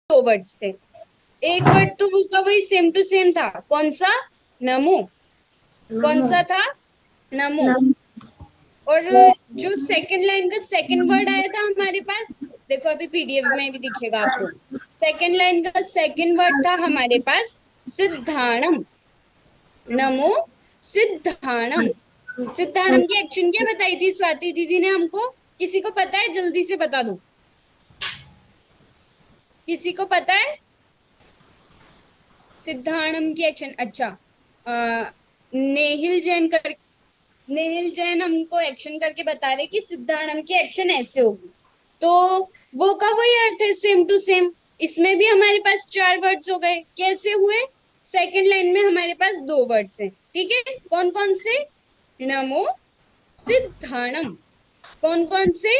दो वर्ड्स थे। एक वर्ड तो उसका वही सेम टू सेम था, कौन सा? नमो। कौन नमो। सा था? नमो। नम और जो सेकंड लाइन का सेकंड वर्ड आया था हमारे पास, देखो अभी पीडीएफ में भी दिखेगा आपको। सेकंड लाइन का सेकंड वर्ड था हमारे पास सिद्धाणम। नमो सिद्धाणम। सिद्धाणम की एक्शन क्या बताई थी स्वाति दीदी ने हमको? किसी को पता है? जल्दी से बता दो। किसी को पता है सिद्धाणम की एक्शन? अच्छा, नेहिल जैन कर, नेहिल जैन हमको एक्शन करके बता रहे कि सिद्धाणम की एक्शन ऐसे होगी। तो वो का वही अर्थ है, सेम टू सेम। इसमें भी हमारे पास चार वर्ड्स हो गए, कैसे हुए? सेकंड लाइन में हमारे पास दो वर्ड्स हैं, ठीक है। कौन कौन से? नमो सिद्धाणम। कौन कौन से?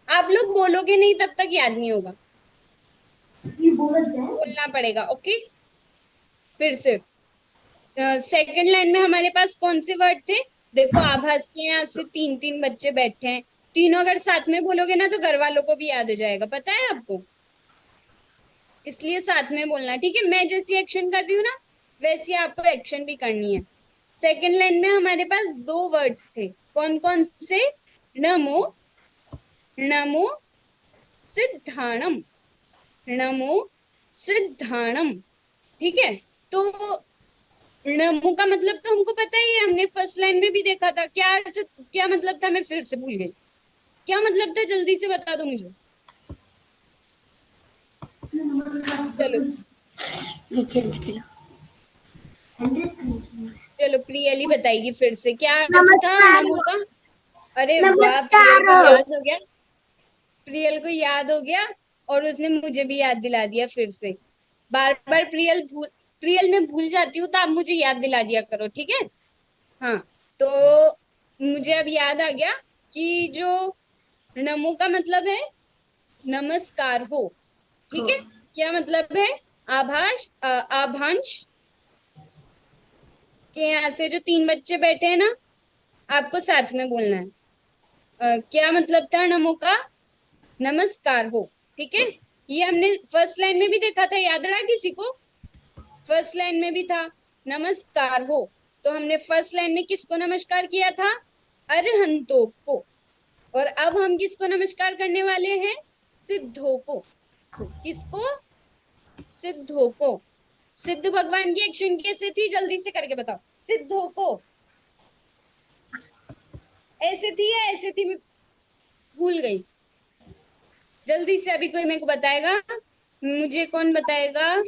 आप लोग बोलोगे नहीं तब तक याद नहीं होगा, ये बोलत जाए। बोलना पड़ेगा, ओके। फिर से सेकंड लाइन में हमारे पास कौन से वर्ड थे? देखो आभास के यहाँ से तीन तीन बच्चे बैठे हैं, तीनों अगर साथ में बोलोगे ना तो घर वालों को भी याद हो जाएगा, पता है आपको। इसलिए साथ में बोलना, ठीक है। मैं जैसी एक्शन कर रही हूँ ना, वैसी आपको एक्शन भी करनी है। सेकंड लाइन में हमारे पास दो वर्ड्स थे, कौन कौन से? नमो, नमो सिद्धाणम। नमो सिद्धाणम, ठीक है। तो नमो का मतलब तो हमको पता ही है, हमने फर्स्ट लाइन में भी देखा था। क्या अर्थ, क्या मतलब था? मैं फिर से भूल गई। क्या मतलब था? जल्दी से बता दो मुझे। चलो, ये चीज के चलो प्रियली बताएगी फिर से क्या अर्थ था नमस्कार। नमो का। अरे वाह, प्रियल नमस्कार। को याद हो गया। प्रियल को याद हो गया, और उसने मुझे भी याद दिला दिया फिर से। बार बार प्रियल मैं भूल जाती हूँ, तो आप मुझे याद दिला दिया करो, ठीक है। हाँ, तो मुझे अब याद आ गया कि जो नमो का मतलब है नमस्कार हो, ठीक है। क्या मतलब है? आभाष आभांश के यहाँ से जो तीन बच्चे बैठे हैं ना, आपको साथ में बोलना है। क्या मतलब था नमो का? नमस्कार हो, ठीक है। ये हमने फर्स्ट लाइन में भी देखा था, याद रहा किसी को? फर्स्ट लाइन में भी था नमस्कार हो। तो हमने फर्स्ट लाइन में किसको नमस्कार किया था? अरहंतों को। और अब हम किसको नमस्कार करने वाले हैं? सिद्धों को। किसको? सिद्धों को। सिद्ध भगवान की एक्शन कैसे थी? जल्दी से करके बताओ। सिद्धों को ऐसे थी या ऐसे थी? मैं भूल गई। जल्दी से अभी कोई मेरे को बताएगा? मुझे कौन बताएगा?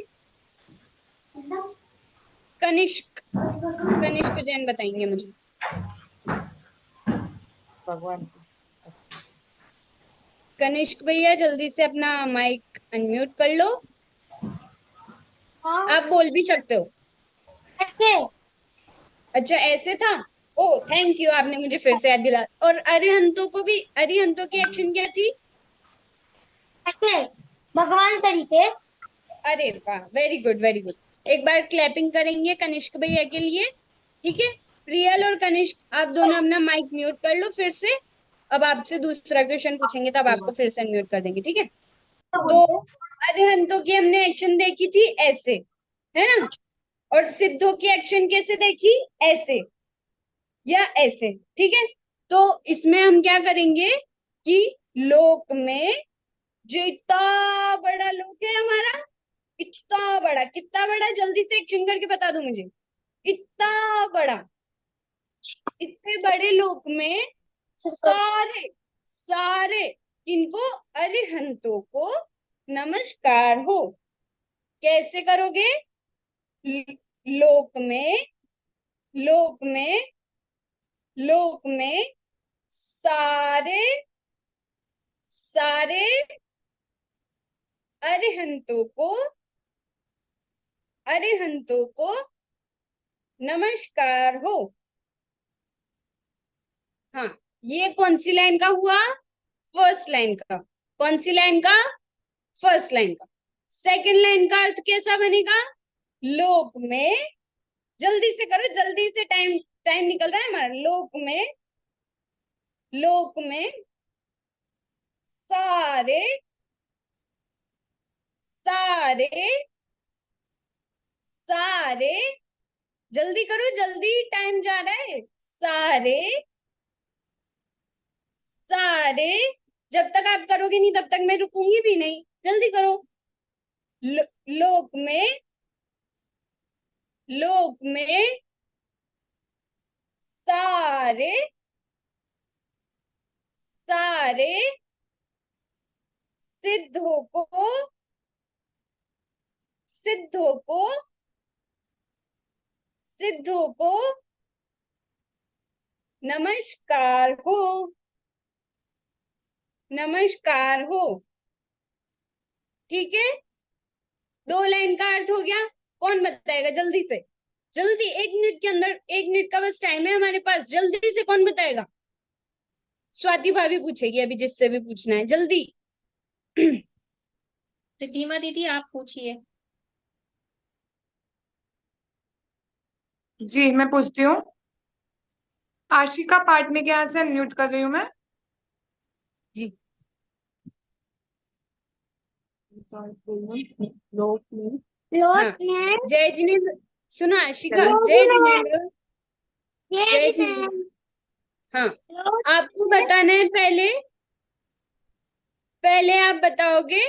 कनिष्क। कनिष्क जैन बताएंगे मुझे। भगवान। कनिष्क भैया जल्दी से अपना माइक अनम्यूट कर लो। हाँ। आप बोल भी सकते हो। ऐसे। अच्छा ऐसे था। ओ थैंक यू, आपने मुझे फिर से याद दिला। और अरिहंतों को भी, अरिहंतों की एक्शन क्या थी? ऐसे भगवान तरीके। अरे वाह, वेरी गुड वेरी गुड। एक बार क्लैपिंग करेंगे कनिष्क भैया के लिए, ठीक है। प्रियल और कनिष्क आप दोनों अपना माइक म्यूट कर लो फिर से। अब आपसे दूसरा क्वेश्चन पूछेंगे तब आपको फिर से अनम्यूट कर देंगे, ठीक है। क्या तो बोलते हैं? अरिहंतों की हमने एक्शन देखी थी ऐसे, है ना। और सिद्धों की एक्शन कैसे देखी? ऐसे या ऐसे, ठीक है। तो इसमें हम क्या करेंगे कि लोक में जो इतना बड़ा लोक है हमारा, इतना बड़ा, कितना बड़ा? जल्दी से एक्शन करके बता दो मुझे। इतना बड़ा। इतने बड़े लोक में सारे सारे किनको? अरिहंतों को नमस्कार हो। कैसे करोगे? लोक में, लोक में, लोक में सारे सारे अरिहंतों को, अरिहंतों को नमस्कार हो। हाँ, ये कौन सी लाइन का हुआ? फर्स्ट लाइन का। कौन सी लाइन का? फर्स्ट लाइन का। सेकंड लाइन का अर्थ कैसा बनेगा? लोक में, जल्दी से करो, जल्दी से, टाइम टाइम निकल रहा है हमारा। लोक में, लोक में सारे सारे सारे, जल्दी करो जल्दी, टाइम जा रहा है। सारे सारे, जब तक आप करोगे नहीं तब तक मैं रुकूंगी भी नहीं, जल्दी करो। लोक में, लोक में सारे सारे सिद्धों को, सिद्धों को, सिद्धों को नमस्कार हो, नमस्कार हो। ठीक है, 2 लाइन का अर्थ हो गया। कौन बताएगा जल्दी से? जल्दी, 1 मिनट के अंदर, 1 मिनट का बस टाइम है हमारे पास, जल्दी से कौन बताएगा? स्वाति भाभी पूछेगी अभी, जिससे भी पूछना है, जल्दी। रिद्धिमा दीदी आप पूछिए। जी मैं पूछती हूँ। आशिका पार्ट में क्या से अनम्यूट कर रही हूँ मैं। जी, लोक में हाँ। लोट में जय जिनेन्द्र, सुनो आशिका, जय जय जिनेन्द्र। जिनेन्द्र, जय जय जिनेन्द्र। जिनेन्द्र। हाँ, लोट आपको बताना है पहले, पहले आप बताओगे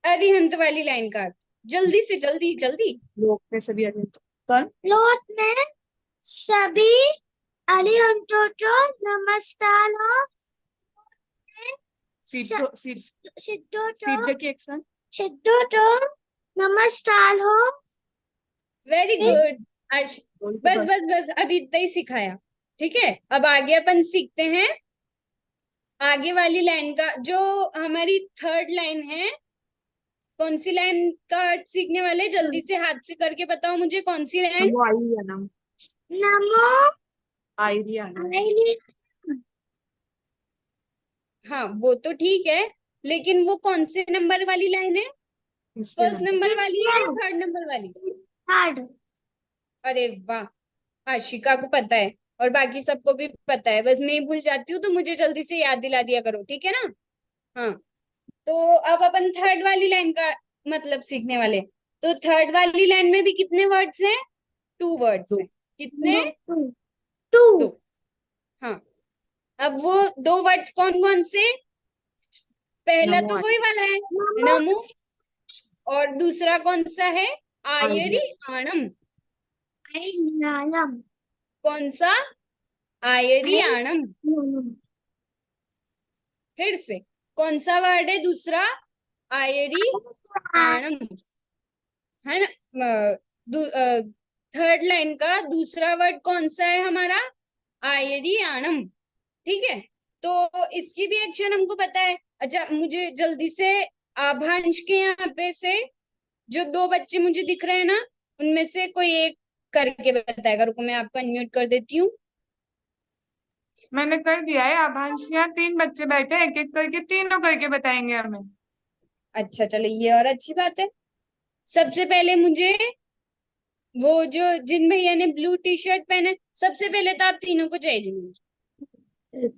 अरिहंत वाली लाइन का अर्थ। जल्दी से, जल्दी जल्दी। लोक में सभी कौन? लोट में सभी अरिहंतों को नमस्कार हो। सिद्धो सिद्ध सिद्धों को, सिद्ध की एक्शन। सिद्धों को नमस्कार हो। Very good. बोल बस बस बस, अभी इतना ही सिखाया। ठीक है, अब आगे अपन सीखते हैं आगे वाली लाइन का, जो हमारी थर्ड लाइन है। कौन सी लाइन का अर्थ सीखने वाले? जल्दी से हाथ से करके बताओ मुझे, कौन सी लाइन? नमो आइरियानम। नमो आइरियानम। हाँ, वो तो ठीक है, लेकिन वो कौन से नंबर वाली लाइन है? फर्स्ट नंबर वाली है या थर्ड नंबर वाली? थर्ड। अरे वाह, आशिका को पता है और बाकी सबको भी पता है, बस मैं ही भूल जाती हूँ, तो मुझे जल्दी से याद दिला दिया करो, ठीक है ना? हाँ, तो अब अपन थर्ड वाली लाइन का मतलब सीखने वाले। तो थर्ड वाली लाइन में भी कितने वर्ड्स हैं? 2 वर्ड्स हैं। कितने? टू। 2। हाँ, अब वो 2 वर्ड्स कौन कौन से? पहला नमो तो वही वाला है, नमो। और दूसरा कौन सा है? आयरी आणम। आइरियानम। कौन सा? आयरी आणम। आइरियानम। फिर से, कौन सा वर्ड है दूसरा? आयरी आणम, है ना? थर्ड लाइन का दूसरा वर्ड कौन सा है हमारा? आयरी आणम। ठीक है, तो इसकी भी एक्शन हमको पता है। अच्छा, मुझे जल्दी से आभांश के यहाँ पे से जो 2 बच्चे मुझे दिख रहे हैं ना, उनमें से कोई एक करके बताएगा। रुको, मैं आपको अनम्यूट कर देती हूँ। मैंने कर दिया है आभांश। यहाँ 3 बच्चे बैठे हैं, एक एक करके तीनों करके बताएंगे हमें। अच्छा चलो, ये और अच्छी बात है। सबसे पहले मुझे वो जो जिन भैया ने ब्लू टी शर्ट पहने, सबसे पहले तो आप तीनों को जय जिनेन्द्र।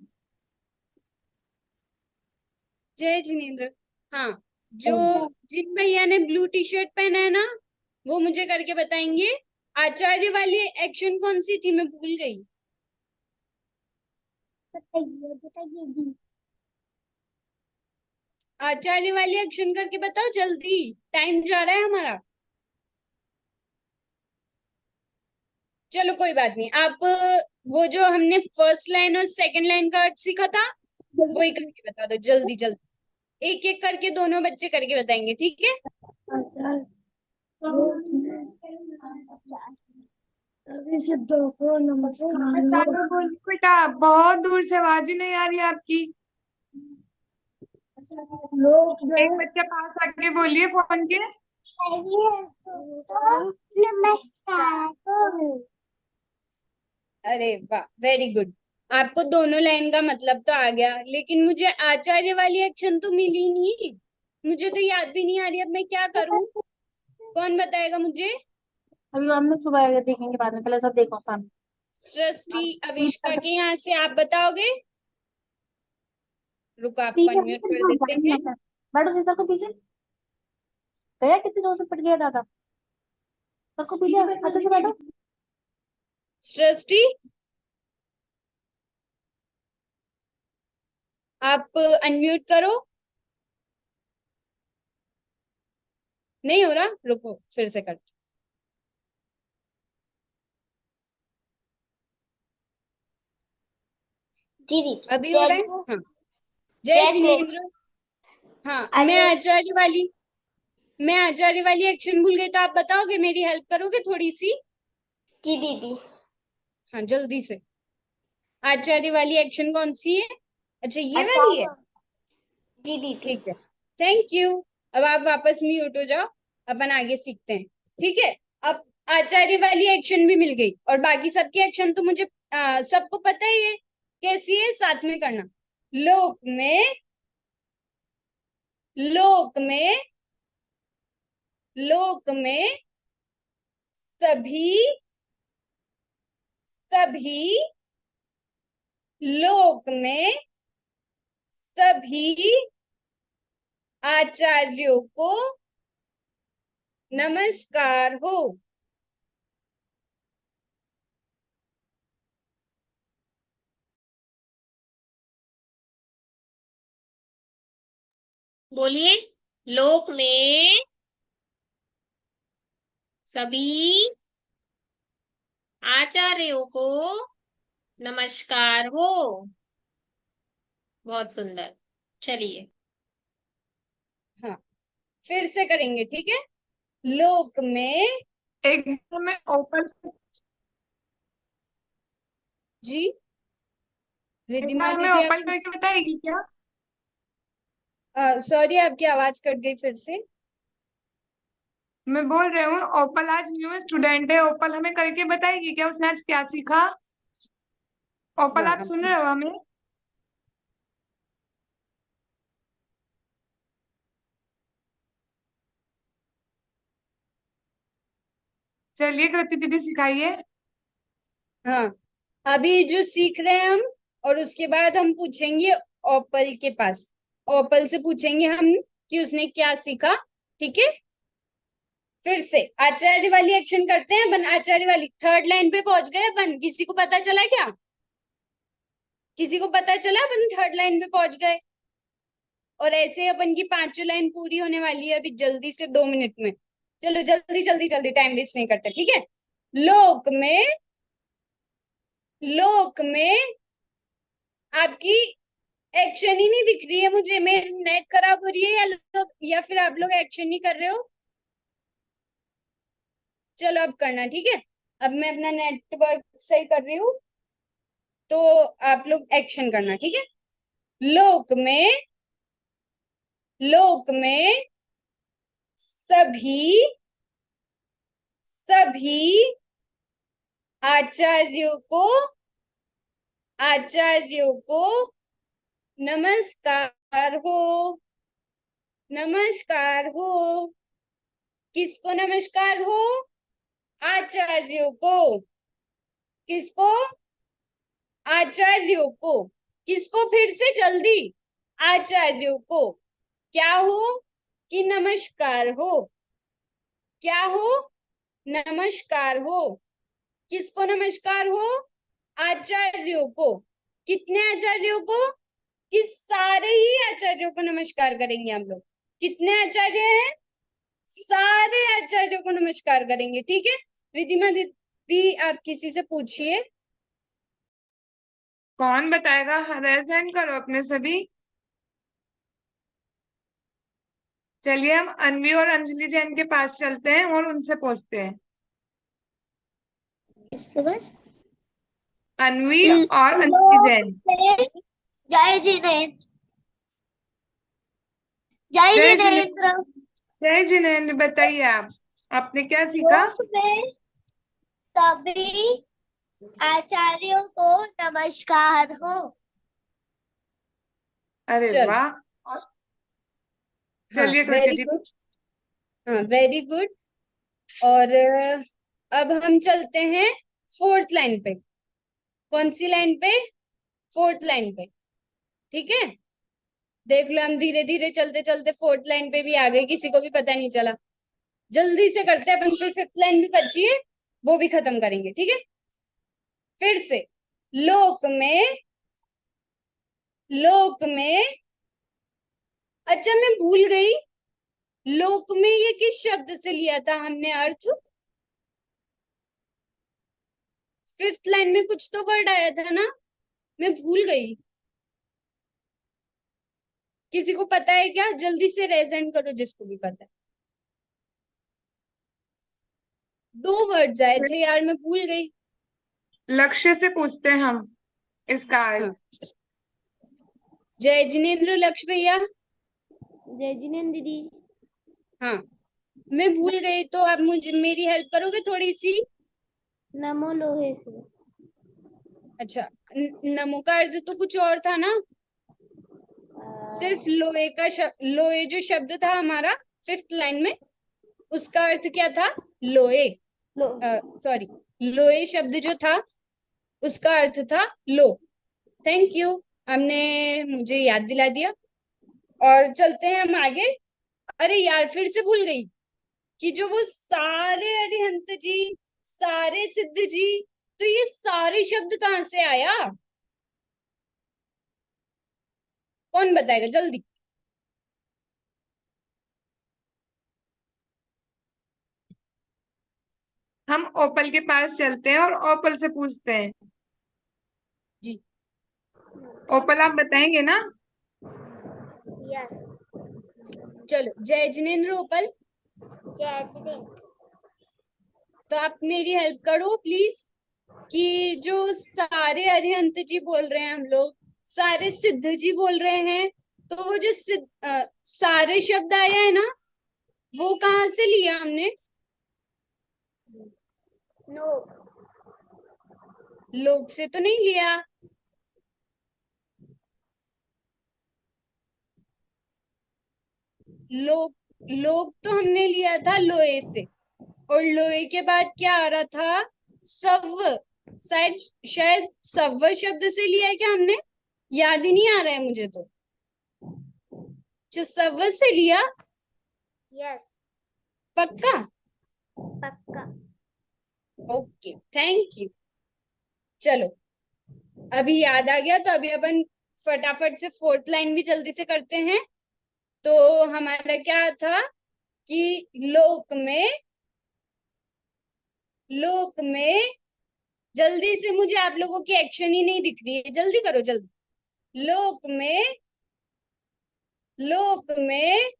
जय जिनेन्द्र। हाँ, जो जिन भैया ने ब्लू टी शर्ट पहना है ना, वो मुझे करके बताएंगे आचार्य वाली एक्शन कौन सी थी, मैं भूल गई। बताइए बताइए जी। आचार्य वाली एक्शन करके बताओ जल्दी, टाइम जा रहा है हमारा। चलो कोई बात नहीं, आप वो जो हमने फर्स्ट लाइन और सेकंड लाइन का अर्थ सीखा था, वही करके बता दो जल्दी जल्दी। एक एक करके दोनों बच्चे करके बताएंगे, ठीक है? ज्यादा बोलिए बेटा, बहुत दूर से आवाज ही नहीं आ रही आपकी। एक बच्चा पास आके बोलिए फोन के। नमस्कार। अरे वाह, वेरी गुड। आपको दोनों लाइन का मतलब तो आ गया, लेकिन मुझे आचार्य वाली एक्शन तो मिली नहीं। मुझे तो याद भी नहीं आ रही, अब मैं क्या करूं? कौन बताएगा मुझे? अभी हम लोग सुबह देखेंगे, बाद में पहले सब देखो सामने। सृष्टि, आविष्का के यहाँ से आप बताओगे? रुको, आपको अनम्यूट कर देते हैं। बैठो सीता को पीछे। गया कितनी जोर से पिट गया दादा। सबको पीछे अच्छे से बैठो। सृष्टि, आप अनम्यूट करो। नहीं हो रहा, रुको फिर से कर। जी दीदी। अभी हो जय रहा है? जिनेंद्र। हाँ। जय जय जिनेन्द्र। हाँ, अरे मैं आचार्य वाली एक्शन भूल गई, तो आप बताओगे, मेरी हेल्प करोगे थोड़ी सी? जी दीदी। हाँ, जल्दी से। आचार्य वाली एक्शन कौन सी है? अच्छा, ये अच्छा वाली है। जी दीदी। ठीक है, थैंक यू। अब आप वापस म्यूट हो जाओ, अपन आगे सीखते हैं। ठीक है। अब आचार्य वाली एक्शन भी मिल गई, और बाकी सबकी एक्शन तो मुझे सबको पता ही है कैसी है, साथ में करना। लोक में, लोक में, लोक में सभी, सभी, लोक में सभी आचार्यों को नमस्कार हो। बोलिए। लोक में सभी आचार्यों को नमस्कार हो। बहुत सुंदर। चलिए। हाँ, फिर से करेंगे, ठीक है। लोक में, एक बार में ओपन जी, एक रिद्धिमा बार हमें दीदी ओपन आप, करके बताएगी क्या? सॉरी आपकी आवाज कट गई फिर से। मैं बोल रही हूँ ओपल आज न्यू स्टूडेंट है, ओपल हमें करके बताएगी क्या उसने आज क्या सीखा? ओपल हाँ, आप सुन रहे हो हमें? चलिए कृति दीदी सिखाइए। हाँ, अभी जो सीख रहे हैं हम, और उसके बाद हम पूछेंगे ओपल के पास। ओपल से पूछेंगे हम कि उसने क्या सीखा। ठीक है। फिर से आचार्य वाली एक्शन करते हैं अपन। आचार्य वाली थर्ड लाइन पे पहुंच गए अपन। किसी को पता चला क्या? किसी को पता चला अपन थर्ड लाइन पे पहुंच गए? और ऐसे अपन की पांचों लाइन पूरी होने वाली है अभी, जल्दी से 2 मिनट में। चलो जल्दी जल्दी जल्दी, टाइम वेस्ट नहीं करते, ठीक है। लोक में, लोक में, आपकी एक्शन ही नहीं दिख रही है मुझे। मेरी नेट खराब हो रही है, या लोग, या फिर आप लोग एक्शन नहीं कर रहे हो? चलो अब करना, ठीक है। अब मैं अपना नेटवर्क सही कर रही हूँ, तो आप लोग एक्शन करना, ठीक है। लोक में, लोक में सभी, सभी आचार्यों को, आचार्यों को नमस्कार हो। नमस्कार हो। किसको नमस्कार हो? आचार्यों को। किसको? आचार्यों को। किसको? फिर से जल्दी। आचार्यों को क्या हो? कि नमस्कार हो। क्या हो? नमस्कार हो। किसको नमस्कार हो? आचार्यों को। कितने आचार्यों को? कि सारे ही आचार्यों को नमस्कार करेंगे हम लोग। कितने आचार्य हैं? सारे आचार्यों को नमस्कार करेंगे, ठीक है। रिद्धिमा दीदी आप किसी से पूछिए। कौन बताएगा? रेजमेंट करो अपने सभी। चलिए हम अनवी और अंजलि जैन के पास चलते हैं और उनसे पूछते हैं। इसके बस। अनवी और अंजलि जैन। जय जिनेंद्र। जय जय जिनेन्द्र। जिनेंद्र। जय जिनेन्द्र, बताइए आप, आपने क्या सीखा? लोक में सभी आचार्यों को नमस्कार हो। अरे चल, वाह। हाँ, चलिए कृति वेरी दीदी। गुड। हाँ, वेरी गुड। और अब हम चलते हैं फोर्थ लाइन पे। कौन सी लाइन पे? फोर्थ लाइन पे, ठीक है। देख लो, हम धीरे धीरे चलते चलते फोर्थ लाइन पे भी आ गए, किसी को भी पता नहीं चला। जल्दी से करते हैं अपन, फिर फिफ्थ लाइन भी बची है, वो भी खत्म करेंगे, ठीक है। फिर से, लोक में, लोक में, अच्छा मैं भूल गई, लोक में ये किस शब्द से लिया था हमने अर्थ? फिफ्थ लाइन में कुछ तो वर्ड आया था ना, मैं भूल गई। किसी को पता है क्या? जल्दी से रेजेंट करो जिसको भी पता है। दो वर्ड्स आए थे यार, मैं भूल गई। लक्ष्य से पूछते हैं हम इसका हाँ, अर्थ। जय जिनेन्द्र, लक्ष्य भैया। जय जिनेन्द्र दीदी। हाँ, मैं भूल गई, तो आप मुझे मेरी हेल्प करोगे थोड़ी सी? नमो लोहे से। अच्छा, नमो का अर्थ तो कुछ और था ना? सिर्फ लोहे का लोहे जो शब्द था हमारा फिफ्थ लाइन में, उसका अर्थ क्या था? लोहे, लो सॉरी, लोहे शब्द जो था उसका अर्थ था लो। थैंक यू, हमने मुझे याद दिला दिया। और चलते हैं हम आगे। अरे यार, फिर से भूल गई कि जो वो सारे अरिहंत जी, सारे सिद्ध जी, तो ये सारे शब्द कहाँ से आया? कौन बताएगा जल्दी? हम ओपल के पास चलते हैं और ओपल से पूछते हैं। जी, ओपल आप बताएंगे ना? यस। चलो, जय जिनेन्द्र ओपल, जय जिनेन्द्र। तो आप मेरी हेल्प करो प्लीज, कि जो सारे अरिहंत जी बोल रहे हैं हम लोग, सारे सिद्ध जी बोल रहे हैं, तो वो जो सारे शब्द आया है ना, वो कहाँ से लिया हमने? नो। लोक से तो नहीं लिया। लोक, लोक तो हमने लिया था लोहे से, और लोहे के बाद क्या आ रहा था? सव्व, शायद शायद सव्व शब्द से लिया है क्या हमने? याद ही नहीं आ रहा है मुझे तो। जो सव्व से लिया? यस। पक्का? पक्का। Okay, thank you. चलो, अभी याद आ गया, तो अभी अपन फटाफट से फोर्थ लाइन भी जल्दी से करते हैं। तो हमारा क्या था कि लोक में, लोक में, जल्दी से, मुझे आप लोगों की एक्शन ही नहीं दिख रही है, जल्दी करो जल्दी। लोक में, लोक में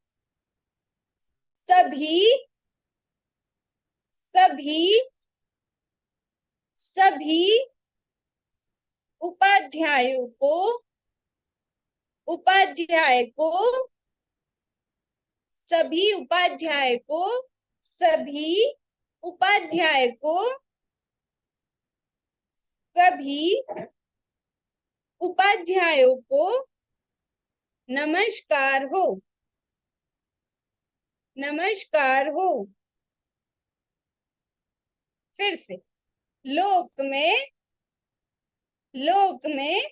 सभी, सभी, सभी उपाध्यायों को, उपाध्याय को, सभी उपाध्याय को, सभी उपाध्याय को, सभी उपाध्यायों को नमस्कार हो, नमस्कार हो। फिर से, लोक में, लोक में,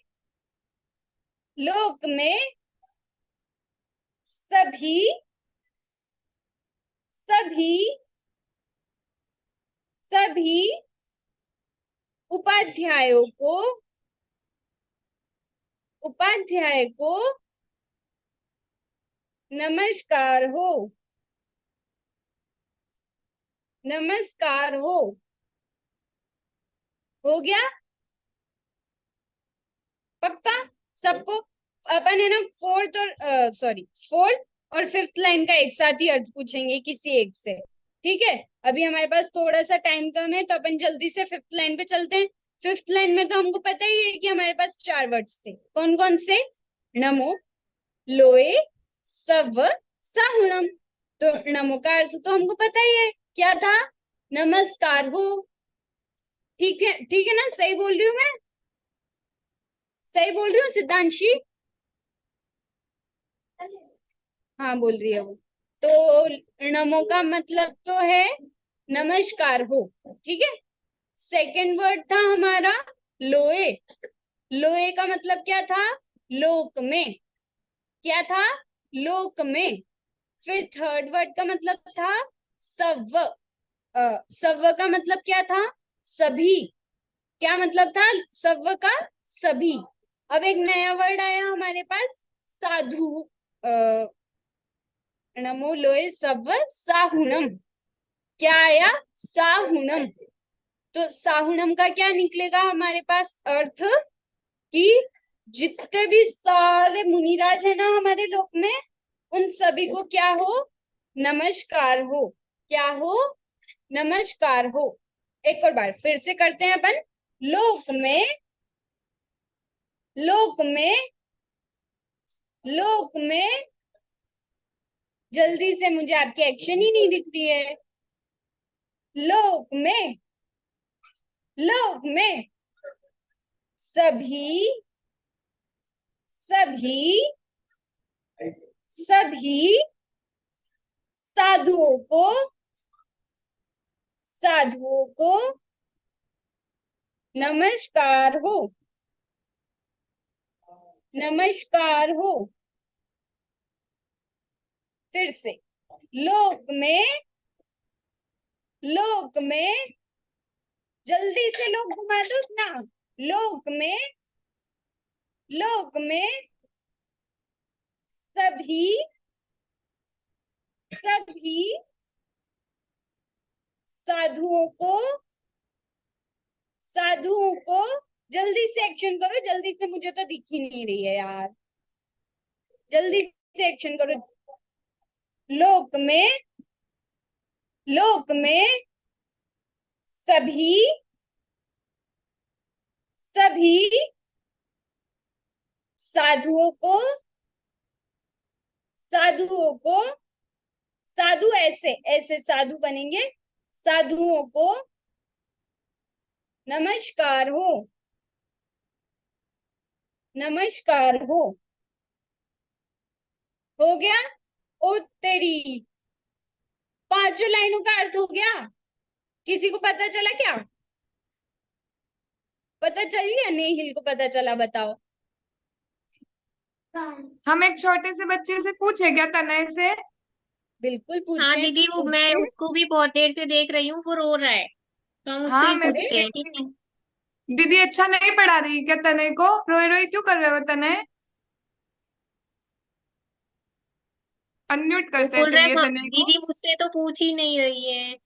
लोक में सभी, सभी, सभी उपाध्यायों को, उपाध्याय को नमस्कार हो, नमस्कार हो गया? पक्का सबको? अपन है ना फोर्थ और सॉरी, फोर्थ और फिफ्थ लाइन का एक साथ ही अर्थ पूछेंगे किसी एक से, ठीक है। अभी हमारे पास थोड़ा सा टाइम कम है, तो अपन जल्दी से फिफ्थ लाइन पे चलते हैं। फिफ्थ लाइन में तो हमको पता ही है कि हमारे पास चार वर्ड्स थे, कौन कौन से? नमो, लोए, सव, साहुणम। तो नमो का अर्थ तो हमको पता ही है, क्या था? नमस्कार हो। ठीक है ना? सही बोल रही हूँ मैं? सही बोल रही हूँ सिद्धांशी? हाँ, बोल रही है वो। तो नमो का मतलब तो है नमस्कार हो, ठीक है। सेकंड वर्ड था हमारा लोए, लोए का मतलब क्या था? लोक में, क्या था? लोक में। फिर थर्ड वर्ड का मतलब था सव्व। सव्व का मतलब क्या था? सभी। क्या मतलब था सव्व का? सभी। अब एक नया वर्ड आया हमारे पास, साधु। नमो लोए सव्व साहुणम। क्या आया? साहुणम। तो साहुणम का क्या निकलेगा हमारे पास अर्थ? कि जितने भी सारे मुनिराज है ना हमारे लोक में, उन सभी को क्या हो? नमस्कार हो। क्या हो? नमस्कार हो। एक और बार फिर से करते हैं अपन। लोक में, लोक में, लोक में। जल्दी से, मुझे आपकी एक्शन ही नहीं दिख रही है। लोक में, लोक में सभी, सभी, सभी साधुओं को, साधुओं को नमस्कार हो। नमस्कार हो। फिर से। लोक में, लोक में, जल्दी से लोग घुमा दो ना। लोक में, लोक में सभी, सभी साधुओं को, साधुओं को, जल्दी से एक्शन करो, जल्दी से, मुझे तो दिख ही नहीं रही है यार। जल्दी से एक्शन करो। लोक में, लोक में सभी, सभी साधुओं को, साधुओं को, साधु ऐसे ऐसे साधु बनेंगे, साधुओं को नमस्कार हो। नमस्कार हो गया। ओ तेरी, पांचों लाइनों का अर्थ हो गया। किसी को पता चला क्या? पता चल गया? नहीं, हिल को पता चला, बताओ। हम एक छोटे से बच्चे से पूछे क्या, तनय से? बिल्कुल हाँ पूछे, दीदी, वो मैं पूछे। उसको भी बहुत देर से देख रही हूँ, वो रो रहा है, तो हम उससे हाँ, ही मैं पूछते हैं, ठीक है? दीदी अच्छा नहीं पढ़ा रही क्या तनय को? रोई रोई क्यों कर रहे हो तनय? अनम्यूट वो करते हैं बोल रहा है चलिए तनय को। दीदी मुझसे तो पूछ ही नहीं रही है।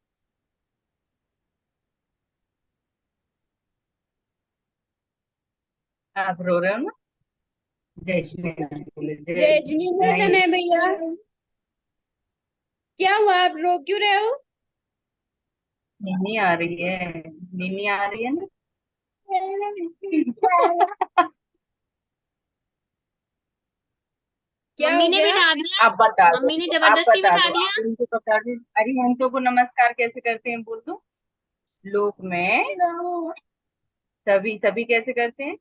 आप रो रहे हो ना? जय श्री राम बोले, जय जय जिनेन्द्र नहीं। तनय भैया, क्या हुआ? आप रो क्यों रहे हो? नीनी आ रही है, नीनी आ रही है ना। क्या मम्मी हो ने गया? बिठा दिया। आप बता दो, मम्मी ने आप जबरदस्ती बता बिठा दो, दिया। आप उनको बता दो, अरिहंतों को नमस्कार कैसे करते हैं बोल दो। लोक में सभी, सभी कैसे करते हैं?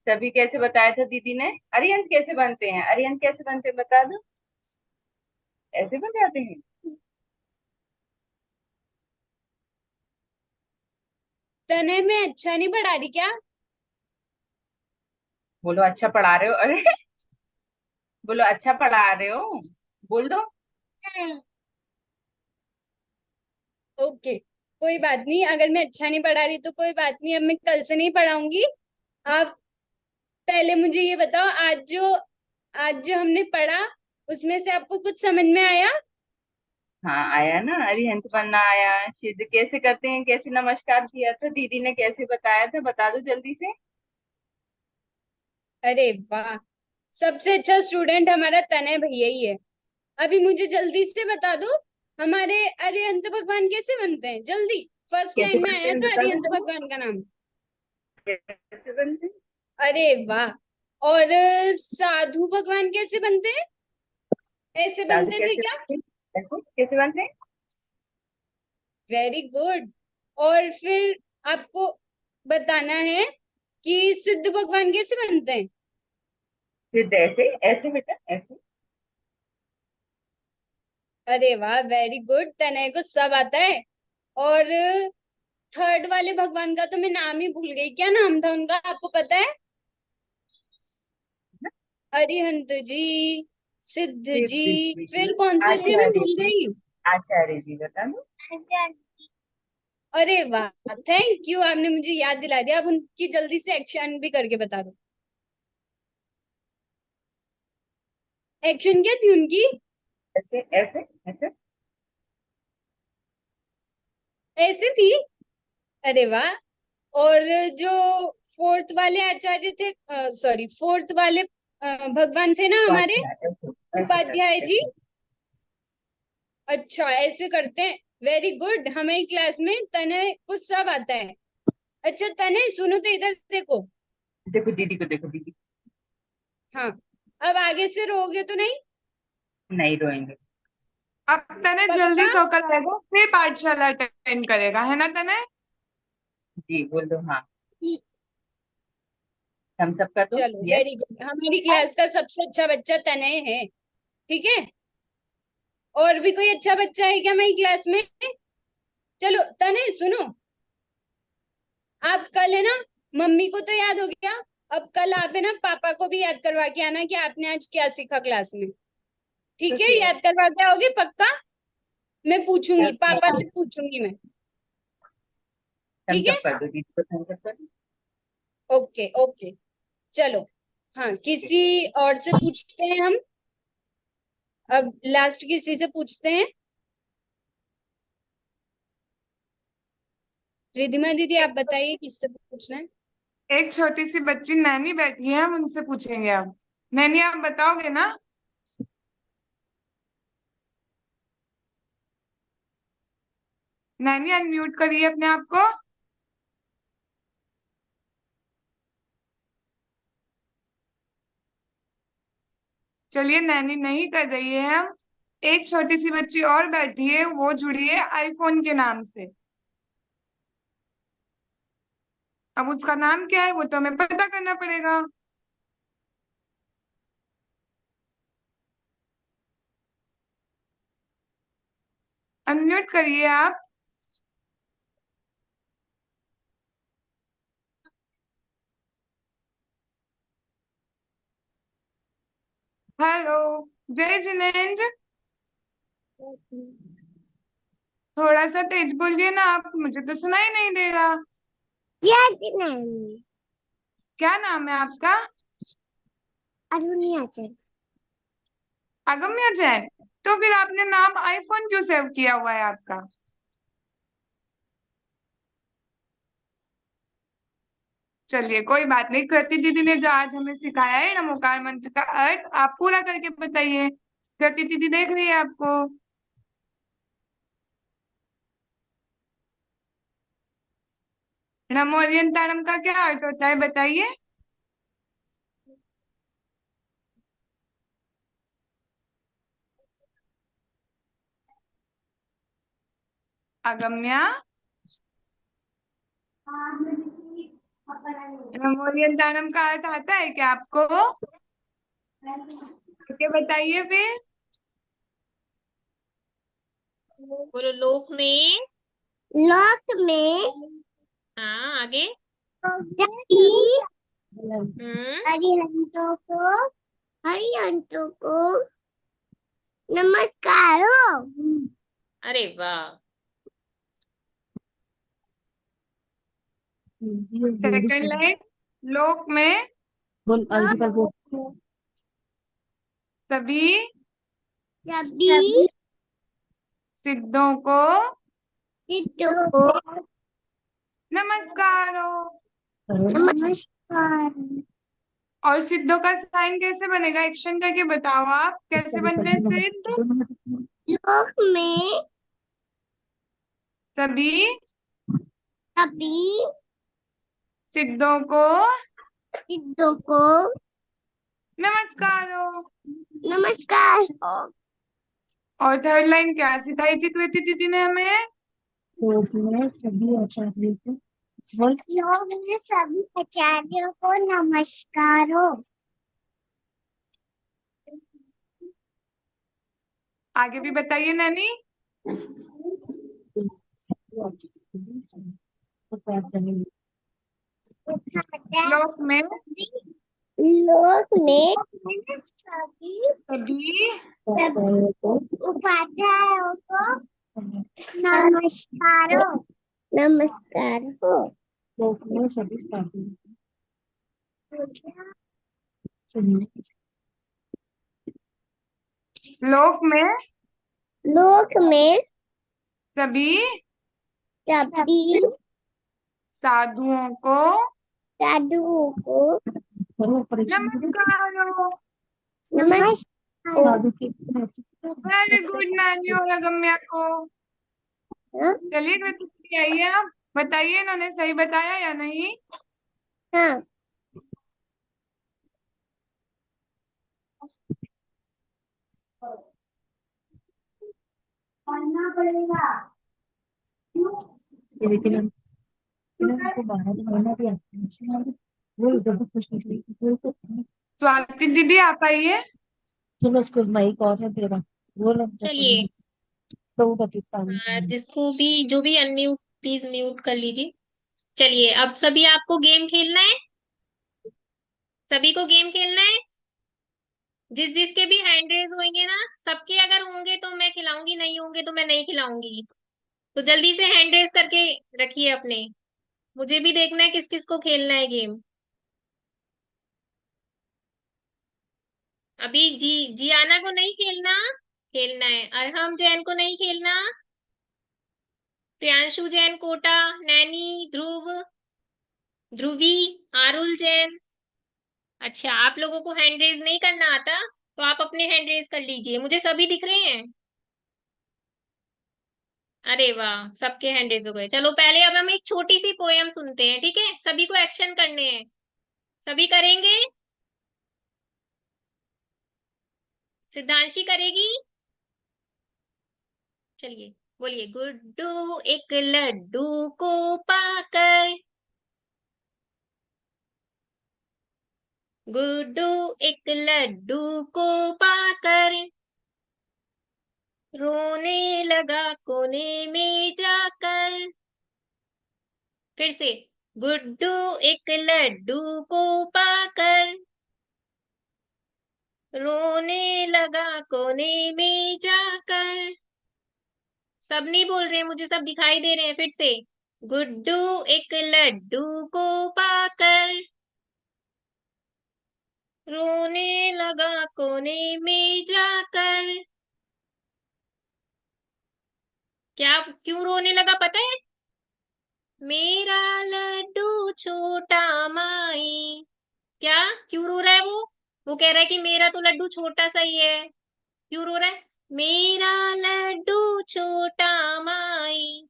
सभी कैसे बताया था दीदी ने? अरिहंत कैसे बनते हैं? अरिहंत कैसे बनते हैं बता दो। ऐसे बन जाते हैं? तनय में अच्छा नहीं पढ़ा रही क्या? बोलो अच्छा पढ़ा रहे हो, अरे बोलो अच्छा पढ़ा रहे हो, बोल दो। ओके, कोई बात नहीं, अगर मैं अच्छा नहीं पढ़ा रही तो कोई बात नहीं, अब मैं कल से नहीं पढ़ाऊंगी। आप पहले मुझे ये बताओ, आज जो हमने पढ़ा, उसमें से आपको कुछ समझ में आया? हाँ आया ना, अरिहंत बनना आया। सिद्ध कैसे करते हैं, कैसे नमस्कार किया था दीदी ने, कैसे बताया था बता दो जल्दी से। अरे वाह, सबसे अच्छा स्टूडेंट हमारा तनय भैया ही है। अभी मुझे जल्दी से बता दो, हमारे अरिहंत भगवान कैसे बनते हैं? जल्दी। फर्स्ट कैसे लाइन में बनते आया हैं था बता दो अरिहंत जल्दी। भगवान का नाम। कैसे बनते हैं? अरे वाह। और साधु भगवान कैसे बनते हैं? ऐसे साधु बनते थे कैसे क्या? बनते हैं? देखो कैसे बनते हैं। Very good. और फिर आपको बताना है कि सिद्ध भगवान कैसे बनते हैं? सिद्ध ऐसे, ऐसे बेटा ऐसे। अरे वाह, वेरी गुड, तनय को सब आता है। और थर्ड वाले भगवान का तो मैं नाम ही भूल गई, क्या नाम था उनका, आपको पता है? अरिहंत जी, सिद्ध जी, सिद्ध जी फिर कौन से थे, मैं आचार्य भूल जी, गई। आचार्य जी बता दो। अरे वाह, थैंक यू, आपने मुझे याद दिला दिया। अब उनकी जल्दी से एक्शन भी करके बता दो। एक्शन क्या थी उनकी? ऐसे ऐसे ऐसे। ऐसे थी? अरे वाह। और जो फोर्थ वाले आचार्य थे, सॉरी, फोर्थ वाले भगवान थे ना हमारे, उपाध्याय ऐसे ऐसे उपाध्याय करते जी। ऐसे। अच्छा, ऐसे करते हैं। वेरी गुड, हमारी क्लास में तने को सब आता है। अच्छा तने, सुनो तो इधर देखो। देखो दीदी को, देखो दीदी। हाँ, अब आगे से रोगे तो नहीं? नहीं रोएंगे। अब तने जल्दी पक्का? सोकर आएगा, फिर पाठशाला अटेंड करेगा, है ना तने? जी बोल दो हाँ। हम सब का तो चलो वेरी यस। गुड, हमारी क्लास का सबसे अच्छा बच्चा तनय है। ठीक है, और भी कोई अच्छा बच्चा है क्या हमारी क्लास में? चलो तनय सुनो, आप कल है ना, मम्मी को तो याद हो गया, अब कल आप है ना पापा को भी याद करवा के आना कि आपने आज क्या सीखा क्लास में। ठीक है, ओके याद करवा के आओगे पक्का? मैं पूछूंगी, ओके। पापा से पूछूंगी मैं। ठीक थम्स है, अप कर दो दीदी को, थम्स अप कर दो। Okay okay. चलो, हाँ, किसी और से पूछते हैं हम। अब लास्ट किसी से पूछते हैं। रिधिमा दीदी आप बताइए किससे पूछना है? एक छोटी सी बच्ची नैनी बैठी है, हम उनसे पूछेंगे अब। नैनी आप बताओगे ना? नैनी अनम्यूट करिए अपने आप को। चलिए, नैनी नहीं कर रही है। हम एक छोटी सी बच्ची और बैठी है, वो जुड़ी है आईफोन के नाम से। अब उसका नाम क्या है वो तो हमें पता करना पड़ेगा। अनम्यूट करिए आप। हेलो। जय जिनेंद्र, थोड़ा सा तेज बोलिए ना आप, मुझे तो सुनाई नहीं दे रहा। क्या नाम है आपका? अरुणियाचल। अगम्य जैन। तो फिर आपने नाम आईफोन क्यों सेव किया हुआ है आपका? चलिए कोई बात नहीं, कृति दीदी ने जो आज हमें सिखाया है नमोकार मंत्र का अर्थ, आप पूरा करके बताइए। कृति दीदी देख रही है आपको। नमो अरियंताणम का क्या अर्थ होता है बताइए। अगम्या, नमो अरियंताणम का अर्थ आता है क्या आपको? करके बताइए फिर। बोलो लोक में। लोक में हाँ आगे। जबकि हम्म। अरिहंतों को हरिहंतों को नमस्कार हो। अरे वाह। सेकंड लाइन, लोक में बोल अर्जी पर बोल। सभी सभी सिद्धों को सिद्धों को नमस्कार हो। नमस्कार। और सिद्धों का साइन कैसे बनेगा, एक्शन करके बताओ आप, कैसे बनते हैं सिद्ध? लोक में सभी सभी सिद्धों को सिद्धों को नमस्कार हो। नमस्कार हो। और थर्ड लाइन क्या सिखाई थी त्वेती दीदी ने हमें? लोक में सभी आचार्यों को बोल। लोक में सभी आचार्यों को नमस्कार हो। आगे भी बताइए नैनी। तो प्रार्थना लोक में लोक में सभी सभी उपाध्यायों को नमस्कार हो। नमस्कार हो। लोक में सभी साथी लोक में लोक में सभी सभी साधुओं को साधुओं को नमस्कार हो। नमस्कार। साधु की वेरी गुड नानी और अगम्या को। हाँ? चलिए कृति दीदी आइए, आप बताइए इन्होंने सही बताया या नहीं। हाँ। पढ़ना पड़ेगा। लेकिन उनको बाहर रहना भी आता है, इसलिए वो इधर भी खुश निकली वो तो स्वाति दीदी आप आइए। चलो उसको माइक और है तेरा वो लोग चलिए, तो वो पाकिस्तान से जिसको भी जो भी अनम्यूट प्लीज म्यूट कर लीजिए। चलिए, अब सभी आपको गेम खेलना है। सभी को गेम खेलना है। जिस जिसके भी हैंड रेज होंगे ना, सबके अगर होंगे तो मैं खिलाऊंगी, नहीं होंगे तो मैं नहीं खिलाऊंगी। तो जल्दी से हैंड रेज करके रखिए अपने। मुझे भी देखना है किस किस को खेलना है गेम। अभी जियाना को नहीं खेलना। खेलना है। अरहम जैन को नहीं खेलना। प्रियांशु जैन, कोटा, नैनी, ध्रुव, ध्रुवी, आरुल जैन। अच्छा, आप लोगों को हैंड रेज नहीं करना आता, तो आप अपने हैंड रेज कर लीजिए। मुझे सभी दिख रहे हैं। अरे वाह, सबके हैंड रेज हो गए। चलो पहले अब हम एक छोटी सी पोयम सुनते हैं, ठीक है? सभी को एक्शन करने हैं। सभी करेंगे। सिद्धांशी करेगी। चलिए, बोलिए। गुड्डू एक लड्डू को पाकर, गुड्डू एक लड्डू को पाकर रोने लगा कोने में जाकर। फिर से। गुड्डू एक लड्डू को पाकर रोने लगा कोने में जाकर। सब नहीं बोल रहे हैं, मुझे सब दिखाई दे रहे हैं। फिर से। गुड्डू एक लड्डू को पाकर रोने लगा कोने में जाकर। क्या क्यों रोने लगा पता है? मेरा लड्डू छोटा माई। क्या? क्यों रो रहा है वो? वो कह रहा है कि मेरा तो लड्डू छोटा सा ही है। क्यों रो रहा है? मेरा लड्डू छोटा माई,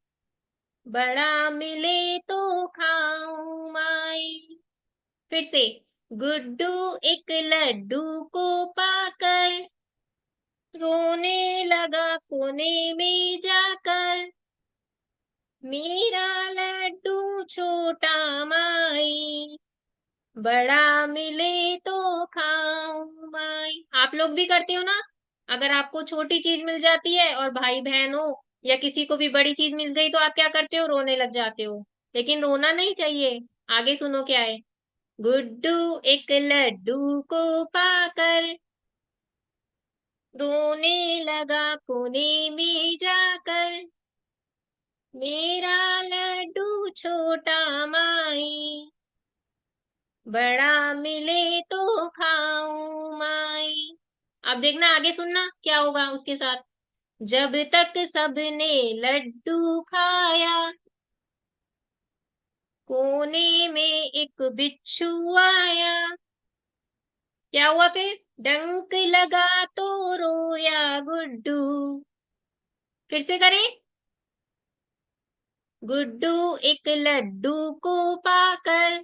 बड़ा मिले तो खाऊं माई। फिर से। गुड्डू एक लड्डू को पाकर रोने लगा कोने में जाकर। मेरा लड्डू छोटा माई, बड़ा मिले तो खाऊं माई। आप लोग भी करते हो ना? अगर आपको छोटी चीज मिल जाती है और भाई बहन हो या किसी को भी बड़ी चीज मिल गई तो आप क्या करते हो? रोने लग जाते हो। लेकिन रोना नहीं चाहिए। आगे सुनो क्या है। गुड्डू एक लड्डू को पाकर रोने लगा कोने में जाकर। मेरा लड्डू छोटा माई, बड़ा मिले तो खाऊं माई। अब देखना, आगे सुनना क्या होगा उसके साथ। जब तक सबने लड्डू खाया, कोने में एक बिच्छू आया। क्या हुआ फिर? डंक लगा तो रोया गुड्डू। फिर से करें। गुड्डू एक लड्डू को पाकर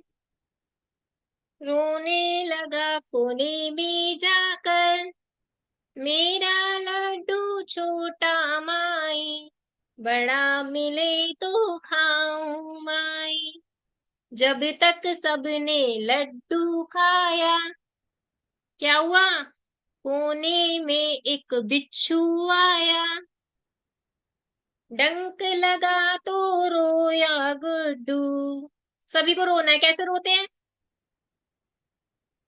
रोने लगा कोने में जाकर। मेरा लड्डू छोटा माई, बड़ा मिले तो खाऊं माई। जब तक सबने लड्डू खाया, क्या हुआ? कोने में एक बिच्छू आया। डंक लगा तो रोया गुड्डू। सभी को रोना है। कैसे रोते हैं?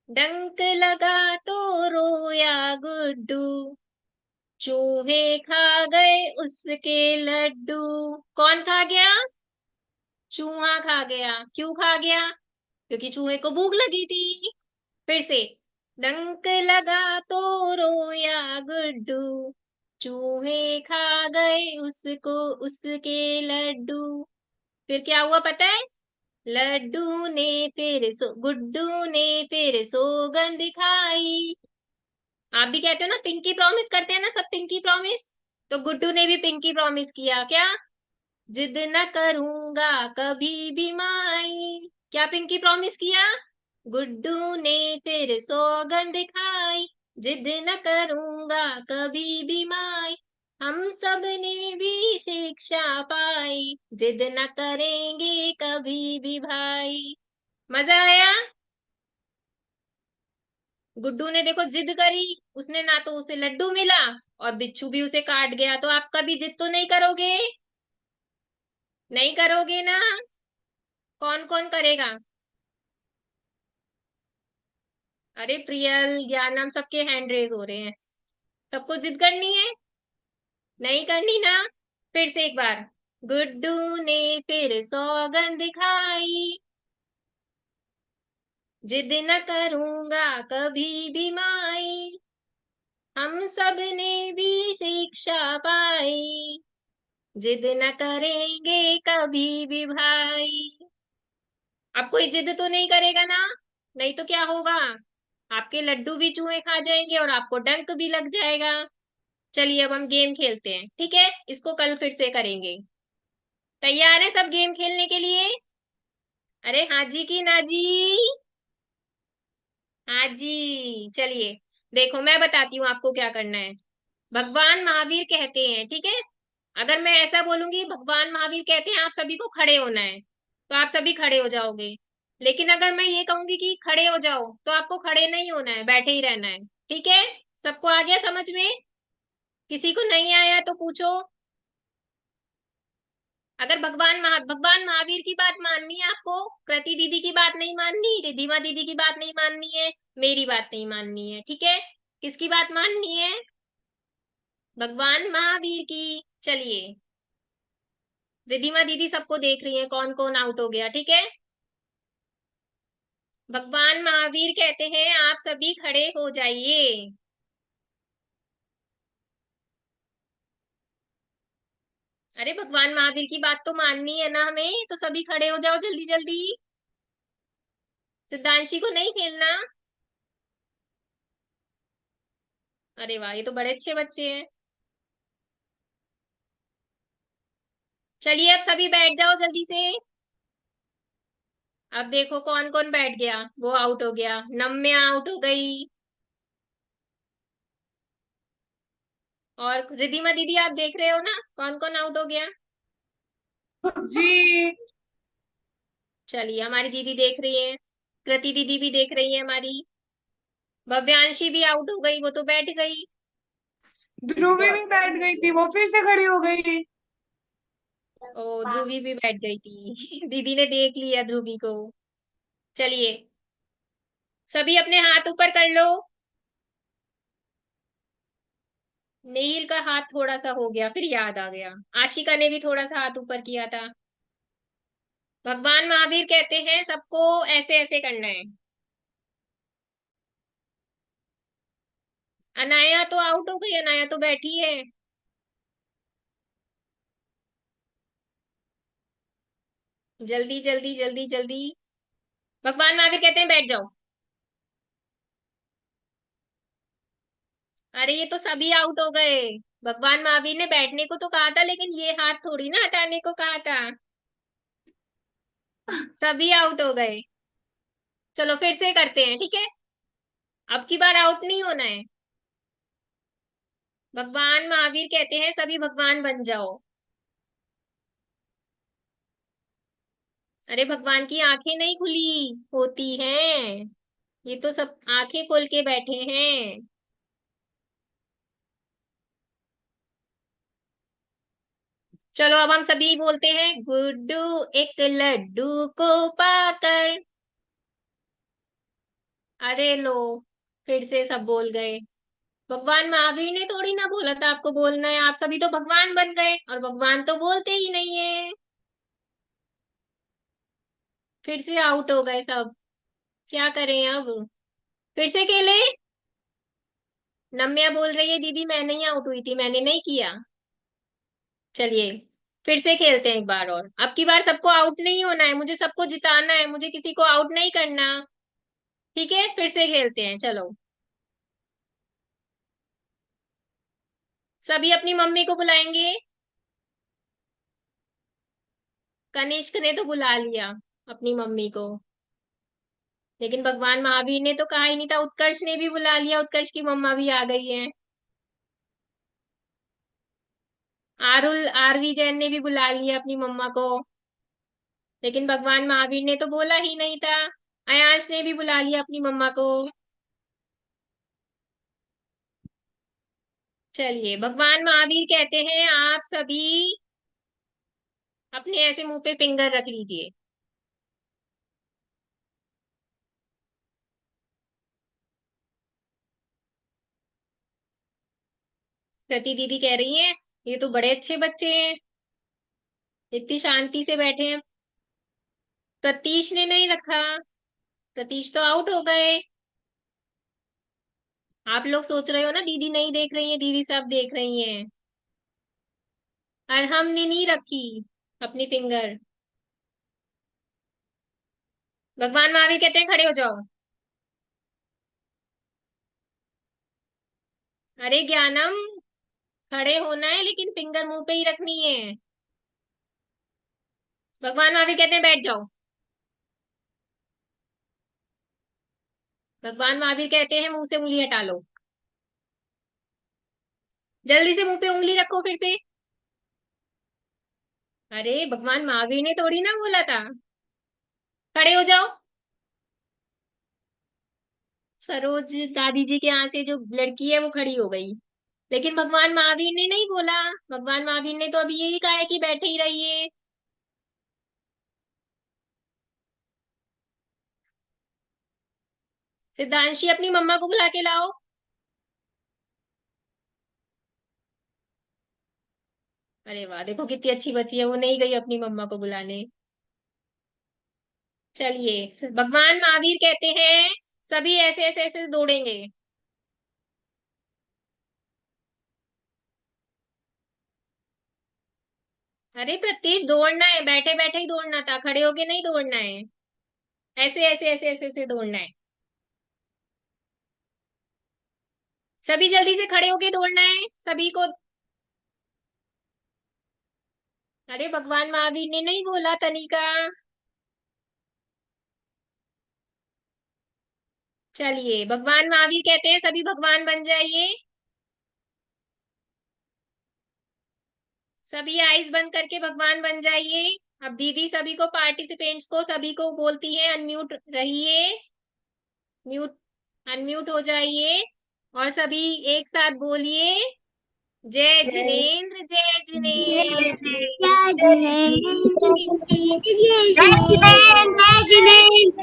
डंक लगा तो रोया गुड्डू, चूहे खा गए उसके लड्डू। कौन खा गया? चूहा खा गया। क्यों खा गया? क्योंकि चूहे को भूख लगी थी। फिर से, डंक लगा तो रोया गुड्डू, चूहे खा गए उसको उसके लड्डू। फिर क्या हुआ पता है? लड्डू ने फिर सो गुड्डू ने फिर सौगंध खाई। आप भी कहते हो ना, पिंकी प्रॉमिस करते हैं ना सब, पिंकी प्रॉमिस। तो गुड्डू ने भी पिंकी प्रॉमिस किया क्या? जिद न करूंगा कभी भी माई। क्या पिंकी प्रॉमिस किया? गुड्डू ने फिर सौगंध खाई, जिद न करूंगा कभी भी माई। हम सब ने भी शिक्षा पाई, जिद न करेंगे कभी भी भाई। मजा आया? गुड्डू ने देखो जिद करी, उसने ना तो उसे लड्डू मिला और बिच्छू भी उसे काट गया। तो आप कभी जिद तो नहीं करोगे? नहीं करोगे ना? कौन कौन करेगा? अरे प्रियल, ज्ञानम, सबके हैंड रेज हो रहे हैं। सबको जिद करनी है? नहीं करनी ना? फिर से एक बार। गुड्डू ने फिर सौगंध खाई, जिद न करूंगा कभी भी माई। हम सब ने भी शिक्षा पाई, जिद न करेंगे कभी भी भाई। अब कोई जिद तो नहीं करेगा ना? नहीं तो क्या होगा? आपके लड्डू भी चूहे खा जाएंगे और आपको डंक भी लग जाएगा। चलिए अब हम गेम खेलते हैं, ठीक है? इसको कल फिर से करेंगे। तैयार है सब गेम खेलने के लिए? अरे हाँ जी की ना जी? हाँ जी, चलिए। देखो मैं बताती हूँ आपको क्या करना है। भगवान महावीर कहते हैं, ठीक है? अगर मैं ऐसा बोलूंगी भगवान महावीर कहते हैं, आप सभी को खड़े होना है, तो आप सभी खड़े हो जाओगे। लेकिन अगर मैं ये कहूंगी कि खड़े हो जाओ, तो आपको खड़े नहीं होना है, बैठे ही रहना है। ठीक है? सबको आ गया समझ में? किसी को नहीं आया तो पूछो। अगर भगवान महावीर की बात माननी है आपको, कृति दीदी की बात नहीं माननी, रिधिमा दीदी की बात नहीं माननी है, मेरी बात नहीं माननी है, ठीक है? किसकी बात माननी है? भगवान महावीर की। चलिए, रिधिमा दीदी सबको देख रही है कौन कौन आउट हो गया, ठीक है? भगवान महावीर कहते हैं आप सभी खड़े हो जाइए। अरे भगवान महावीर की बात तो माननी है ना हमें, तो सभी खड़े हो जाओ जल्दी जल्दी। सिद्धांशी को नहीं खेलना? अरे वाह, ये तो बड़े अच्छे बच्चे हैं। चलिए अब सभी बैठ जाओ जल्दी से। अब देखो कौन कौन बैठ गया। वो आउट हो गया, नम्या आउट हो गई। और रिधिमा दीदी आप देख रहे हो ना कौन कौन आउट हो गया? जी। चलिए, हमारी दीदी देख रही है, कृति दीदी भी देख रही है हमारी। भव्यांशी भी आउट हो गई, वो तो बैठ गई। ध्रुवी भी बैठ गई थी, वो फिर से खड़ी हो गई। ओ, ध्रुवी भी बैठ गई थी। दीदी ने देख लिया ध्रुवी को। चलिए, सभी अपने हाथ ऊपर कर लो। नील का हाथ थोड़ा सा हो गया, फिर याद आ गया। आशिका ने भी थोड़ा सा हाथ ऊपर किया था। भगवान महावीर कहते हैं सबको ऐसे ऐसे करना है। अनाया तो आउट हो गई, अनाया तो बैठी है। जल्दी जल्दी जल्दी जल्दी। भगवान महावीर कहते हैं बैठ जाओ। अरे ये तो सभी आउट हो गए। भगवान महावीर ने बैठने को तो कहा था, लेकिन ये हाथ थोड़ी ना हटाने को कहा था। सभी आउट हो गए। चलो फिर से करते हैं, ठीक है? अब की बार आउट नहीं होना है। भगवान महावीर कहते हैं सभी भगवान बन जाओ। अरे भगवान की आंखें नहीं खुली होती हैं, ये तो सब आंखें खोल के बैठे हैं। चलो अब हम सभी बोलते हैं, गुड्डू एक लड्डू को पाकर अरे लो, फिर से सब बोल गए। भगवान महावीर ने थोड़ी ना बोला था आपको बोलना है, आप सभी तो भगवान बन गए और भगवान तो बोलते ही नहीं है। फिर से आउट हो गए सब, क्या करें अब? फिर से खेले। नम्या बोल रही है दीदी मैं नहीं आउट हुई थी, मैंने नहीं किया। चलिए फिर से खेलते हैं एक बार और। अब की बार सबको आउट नहीं होना है, मुझे सबको जिताना है, मुझे किसी को आउट नहीं करना। ठीक है, फिर से खेलते हैं, चलो। सभी अपनी मम्मी को बुलाएंगे। कनिष्क ने तो बुला लिया अपनी मम्मी को, लेकिन भगवान महावीर ने तो कहा ही नहीं था। उत्कर्ष ने भी बुला लिया, उत्कर्ष की मम्मा भी आ गई है। आरुल आरवी जैन ने भी बुला लिया अपनी मम्मा को, लेकिन भगवान महावीर ने तो बोला ही नहीं था। अयांश ने भी बुला लिया अपनी मम्मा को। चलिए, भगवान महावीर कहते हैं आप सभी अपने ऐसे मुंह पे फिंगर रख लीजिए। कृति दीदी कह रही है ये तो बड़े अच्छे बच्चे हैं, इतनी शांति से बैठे हैं। प्रतीश ने नहीं रखा, प्रतीश तो आउट हो गए। आप लोग सोच रहे हो ना दीदी नहीं देख रही है, दीदी सब देख रही हैं। और हमने नहीं रखी अपनी फिंगर। भगवान महावीर कहते हैं खड़े हो जाओ। अरे ज्ञानम, खड़े होना है लेकिन फिंगर मुंह पे ही रखनी है। भगवान महावीर कहते हैं बैठ जाओ। भगवान महावीर कहते हैं मुंह से उंगली हटा लो। जल्दी से मुंह पे उंगली रखो फिर से। अरे भगवान महावीर ने थोड़ी ना बोला था। खड़े हो जाओ। सरोज दादी जी के यहाँ से जो लड़की है वो खड़ी हो गई, लेकिन भगवान महावीर ने नहीं बोला। भगवान महावीर ने तो अभी यही कहा है कि बैठे ही रहिए। सिद्धांशी अपनी मम्मा को बुला के लाओ। अरे वाह, देखो कितनी अच्छी बच्ची है, वो नहीं गई अपनी मम्मा को बुलाने। चलिए, भगवान महावीर कहते हैं सभी ऐसे ऐसे ऐसे दौड़ेंगे। अरे प्रत्येक दौड़ना है, बैठे बैठे ही दौड़ना था, खड़े होके नहीं दौड़ना है। ऐसे ऐसे ऐसे ऐसे ऐसे दौड़ना है। सभी जल्दी से खड़े होके दौड़ना है सभी को। अरे भगवान महावीर ने नहीं बोला तनिका। चलिए, भगवान महावीर कहते हैं सभी भगवान बन जाइए। सभी आईज बंद करके भगवान बन जाइए। अब दीदी सभी को, पार्टिसिपेंट्स को सभी को बोलती है अनम्यूट रहिए, म्यूट अनम्यूट हो जाइए और सभी एक साथ बोलिए जय जिनेन्द्र जय जिनेन्द्र। जय जिनेन्द्र जय जिनेन्द्र जय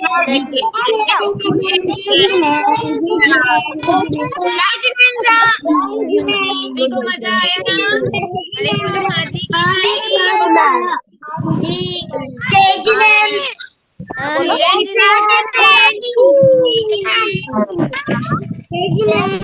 सभी को मजा आया ना? अरे बोलो हाँ जी की नहीं? जय जिनेन्द्र जय जिनेन्द्र। जय जिनेन्द्र